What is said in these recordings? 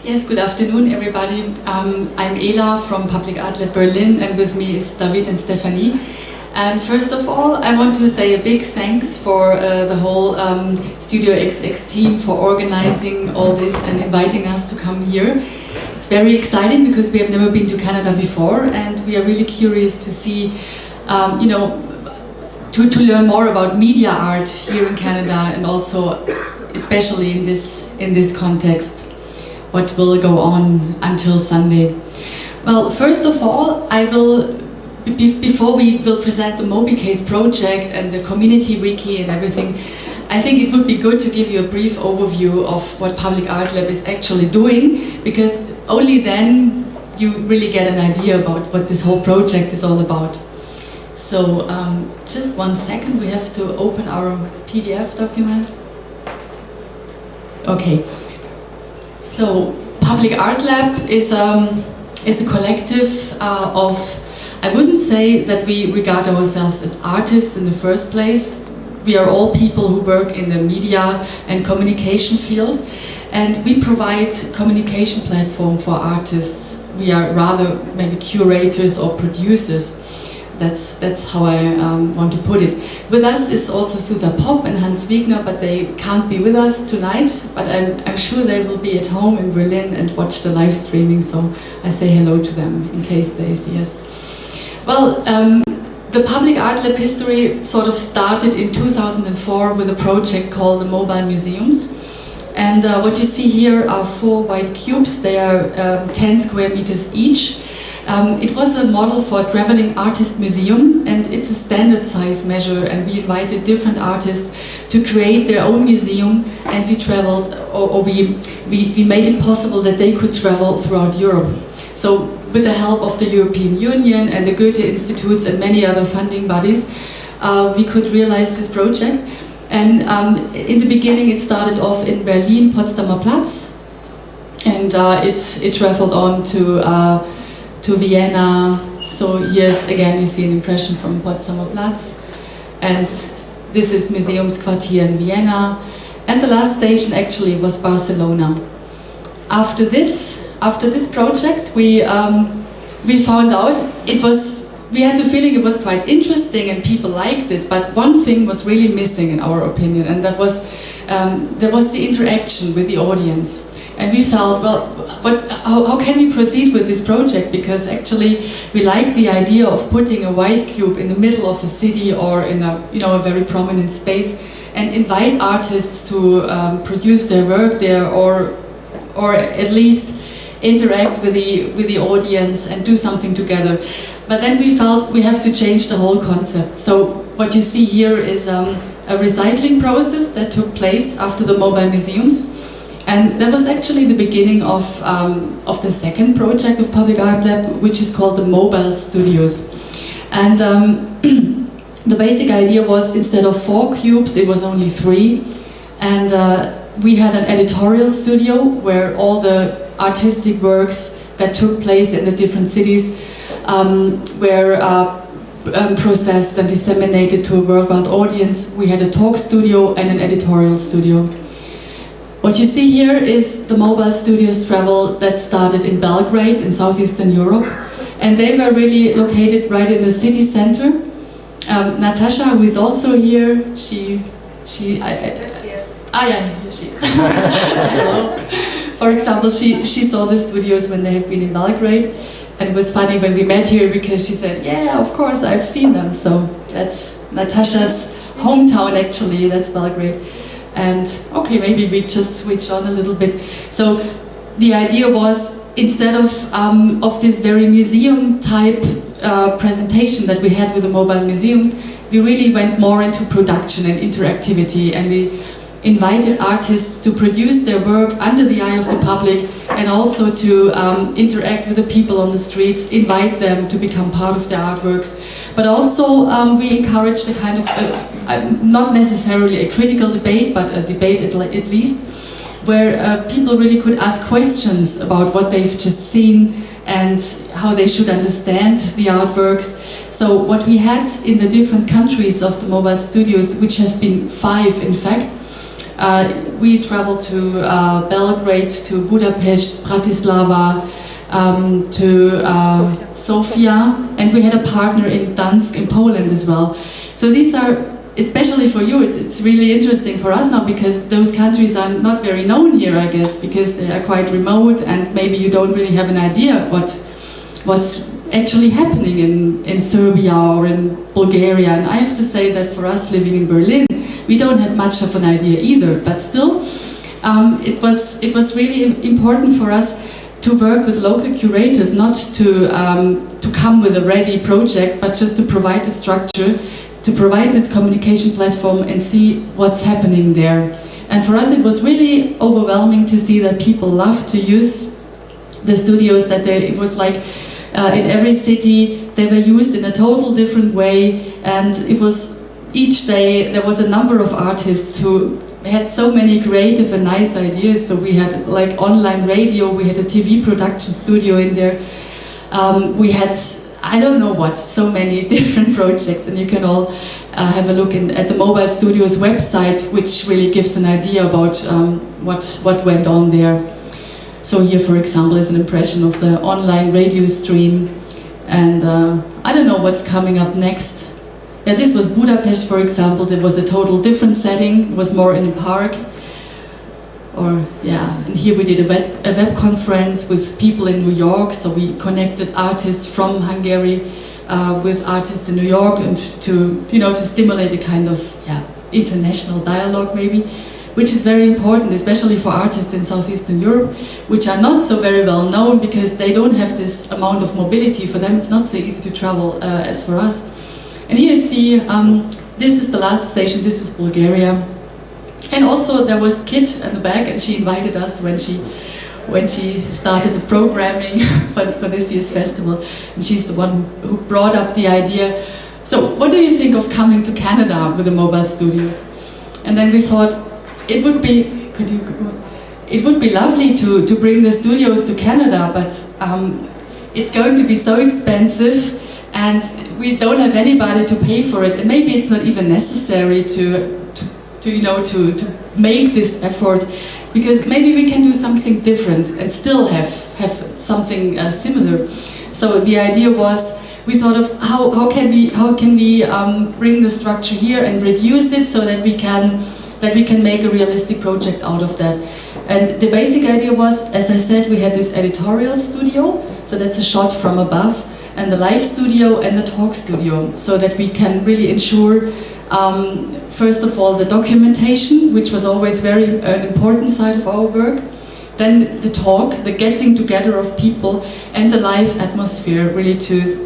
Yes, good afternoon, everybody. I'm Ela from Public Art Lab Berlin, and with me is David and Stephanie. And first of all, I want to say a big thanks for the whole Studio XX team for organizing all this and inviting us to come here. It's very exciting because we have never been to Canada before, and we are really curious to see, to learn more about media art here in Canada, and also especially in this context, what will go on until Sunday. Well, first of all, before we will present the Mobicases Project and the community wiki and everything, I think it would be good to give you a brief overview of what Public Art Lab is actually doing, because only then you really get an idea about what this whole project is all about. So, just 1 second, we have to open our PDF document. Okay. So, Public Art Lab is a collective of, I wouldn't say that we regard ourselves as artists in the first place. We are all people who work in the media and communication field, and we provide communication platform for artists. We are rather maybe curators or producers. That's how I want to put it. With us is also Susa Popp and Hans Wegner, but they can't be with us tonight, but I'm sure they will be at home in Berlin and watch the live streaming, so I say hello to them in case they see us. Well, the Public Art Lab history sort of started in 2004 with a project called the Mobile Museums. And what you see here are 4 white cubes. They are 10 square meters each. It was a model for a traveling artist museum, and it's a standard size measure, and we invited different artists to create their own museum, and we traveled, or we made it possible that they could travel throughout Europe. So with the help of the European Union and the Goethe Institutes and many other funding bodies, we could realize this project. And in the beginning it started off in Berlin, Potsdamer Platz, and it traveled on to Vienna. So here's again you see an impression from Potsdamer Platz, and this is Museumsquartier in Vienna, and the last station actually was Barcelona. After this project, we found out we had the feeling it was quite interesting and people liked it, but one thing was really missing in our opinion, and that was the interaction with the audience. And we felt, well, how can we proceed with this project? Because actually we like the idea of putting a white cube in the middle of a city or in a very prominent space, and invite artists to produce their work there, or at least interact with the audience and do something together. But then we felt we have to change the whole concept. So what you see here is a recycling process that took place after the mobile museums. And that was actually the beginning of the second project of Public Art Lab, which is called the Mobile Studios. And the basic idea was, instead of 4 cubes, it was only 3. And we had an editorial studio where all the artistic works that took place in the different cities were processed and disseminated to a worldwide audience. We had a talk studio and an editorial studio. What you see here is the Mobile Studios travel that started in Belgrade in southeastern Europe, and they were really located right in the city center. Natasha, who is also here, here she is. Here she is. Hello. For example, she saw the studios when they have been in Belgrade, and it was funny when we met here because she said, yeah, of course, I've seen them. So that's Natasha's hometown actually, that's Belgrade. And okay, maybe we just switch on a little bit. So the idea was, instead of this very museum type presentation that we had with the mobile museums, we really went more into production and interactivity, and we invited artists to produce their work under the eye of the public, and also to interact with the people on the streets, invite them to become part of the artworks. But also we encouraged a kind of, not necessarily a critical debate, but a debate at least, where people really could ask questions about what they've just seen and how they should understand the artworks. So what we had in the different countries of the mobile studios, which has been 5 in fact, We traveled to Belgrade, to Budapest, Bratislava, to Sofia, and we had a partner in Gdansk in Poland as well. So these are, especially for you, it's really interesting for us now, because those countries are not very known here, I guess, because they are quite remote, and maybe you don't really have an idea what's actually happening in Serbia or in Bulgaria. And I have to say that for us living in Berlin, we don't have much of an idea either, but still it was really important for us to work with local curators, not to come with a ready project, but just to provide the structure, to provide this communication platform and see what's happening there. And for us it was really overwhelming to see that people love to use the studios, that it was like in every city they were used in a total different way, and it was each day there was a number of artists who had so many creative and nice ideas. So we had like online radio, we had a TV production studio in there, we had I don't know what, so many different projects, and you can all have a look at the Mobile Studios website, which really gives an idea about what went on there. So here, for example, is an impression of the online radio stream, and I don't know what's coming up next. Yeah, this was Budapest, for example. There was a total different setting. It was more in a park. Or yeah, and here we did a web conference with people in New York. So we connected artists from Hungary with artists in New York, and to stimulate a kind of international dialogue maybe, which is very important, especially for artists in Southeastern Europe, which are not so very well known because they don't have this amount of mobility. For them, it's not so easy to travel as for us. And here you see, this is the last station, this is Bulgaria. And also there was Kit in the back, and she invited us when she started the programming for this year's festival. And she's the one who brought up the idea. So what do you think of coming to Canada with the Mobile Studios? And then we thought it would be lovely to bring the studios to Canada, but it's going to be so expensive, and we don't have anybody to pay for it, and maybe it's not even necessary to make this effort, because maybe we can do something different and still have something similar. So the idea was, we thought of how can we bring the structure here and reduce it so that we can make a realistic project out of that. And the basic idea was, as I said, we had this editorial studio, so that's a shot from above, and the live studio and the talk studio, so that we can really ensure, first of all, the documentation, which was always an important side of our work, then the talk, the getting together of people, and the live atmosphere, really to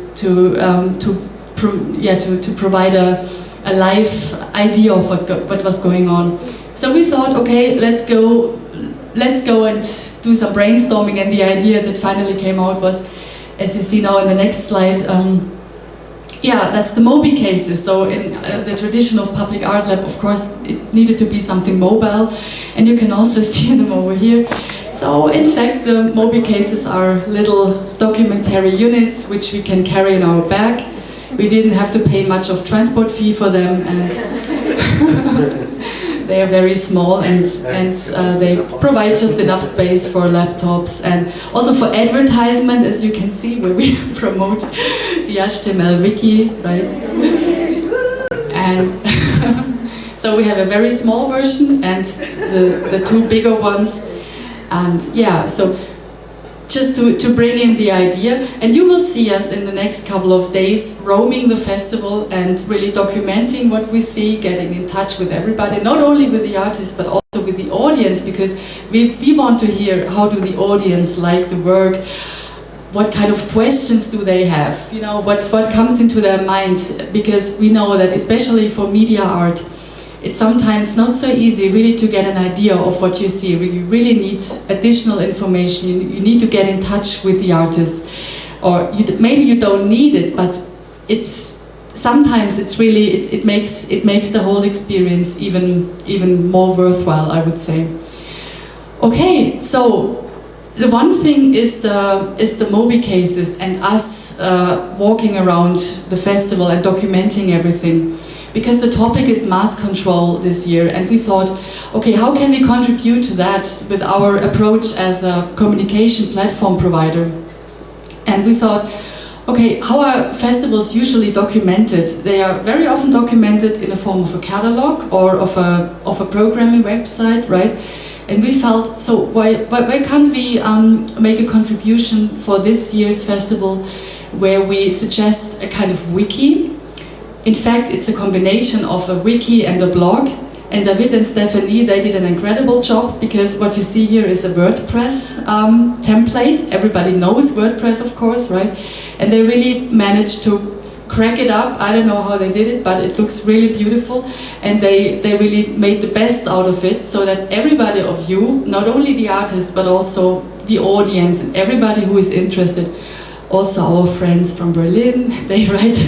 provide a live idea of what was going on. So we thought, okay, let's go and do some brainstorming, and the idea that finally came out was, as you see now in the next slide, that's the Mobicases. So in the tradition of Public Art Lab, of course, it needed to be something mobile, and you can also see them over here. So in fact, the Mobicases are little documentary units which we can carry in our bag. We didn't have to pay much of transport fee for them, and they are very small, and they provide just enough space for laptops and also for advertisement, as you can see, where we promote the HTML wiki, right? And so we have a very small version and the two bigger ones, and so just to bring in the idea, and you will see us in the next couple of days roaming the festival and really documenting what we see, getting in touch with everybody, not only with the artists but also with the audience, because we want to hear how do the audience like the work, what kind of questions do they have, what comes into their minds, because we know that especially for media art, it's sometimes not so easy really to get an idea of what you see. You really need additional information. You need to get in touch with the artist, or maybe you don't need it, but sometimes it makes the whole experience even more worthwhile, I would say. Okay, so the one thing is the Mobicases and us walking around the festival and documenting everything. because the topic is mass control this year, and we thought, okay, how can we contribute to that with our approach as a communication platform provider? And we thought, okay, how are festivals usually documented? They are very often documented in the form of a catalog or of a programming website, right? And we felt, so why can't we make a contribution for this year's festival where we suggest a kind of wiki? In fact, it's a combination of a wiki and a blog. And David and Stephanie, they did an incredible job, because what you see here is a WordPress template. Everybody knows WordPress, of course, right? And they really managed to crack it up. I don't know how they did it, but it looks really beautiful. And they really made the best out of it, so that everybody of you, not only the artists, but also the audience and everybody who is interested, also our friends from Berlin, they write